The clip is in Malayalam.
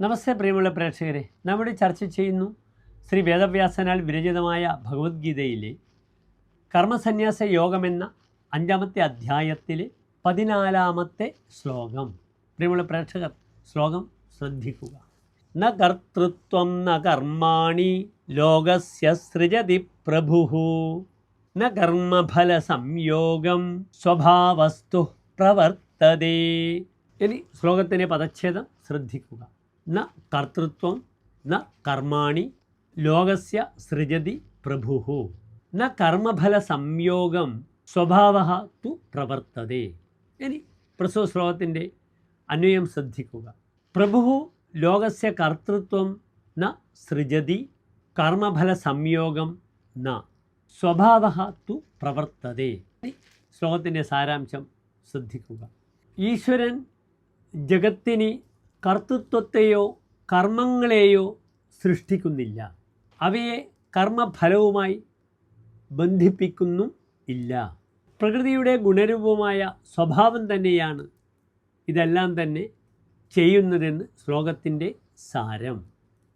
നമസ്തേ പ്രിയമുള്ള പ്രേക്ഷകരെ, നമ്മുടെ ചർച്ച ചെയ്യുന്നു ശ്രീ വേദവ്യാസനാൽ വിരചിതമായ ഭഗവത്ഗീതയിലെ കർമ്മസന്യാസ യോഗമെന്ന 5-ാമത്തെ അധ്യായത്തിലെ 14-ാമത്തെ ശ്ലോകം. പ്രിയമുള്ള പ്രേക്ഷകർ, ശ്ലോകം ശ്രദ്ധിക്കുക. ന കർത്തൃത്വം ന കർമാണി ലോകസ്യ സൃജതി പ്രഭുഃ ന കർമ്മഫല സംയോഗം സ്വഭാവസ്തു പ്രവർത്തതേ. ഇനി ശ്ലോകത്തിൻ്റെ പദച്ഛേദം ശ്രദ്ധിക്കുക. ന കർത്തൃത്വം ന കർമാണി ലോകസ്യ സൃജതി പ്രഭുഃ ന കർമ്മഫല സംയോഗം സ്വഭാവഃ തു പ്രവർത്തതേ. ഇനി പ്രസ്തുത ശ്ലോകത്തിൻ്റെ അന്വയം ശ്രദ്ധിക്കുക. പ്രഭുഃ ലോകസ്യ കർത്തൃത്വം ന സൃജതി കർമ്മഫല സംയോഗം ന സ്വഭാവഃ തു പ്രവർത്തതേ. ശ്ലോകത്തിൻ്റെ സാരാംശം ശ്രദ്ധിക്കുക. ഈശ്വരൻ ജഗത്തിന് കർത്തൃത്വത്തെയോ കർമ്മങ്ങളെയോ സൃഷ്ടിക്കുന്നില്ല, അവയെ കർമ്മഫലവുമായി ബന്ധിപ്പിക്കുന്നും ഇല്ല. പ്രകൃതിയുടെ ഗുണരൂപമായ സ്വഭാവം തന്നെയാണ് ഇതെല്ലാം തന്നെ ചെയ്യുന്നതെന്ന് ശ്ലോകത്തിൻ്റെ സാരം.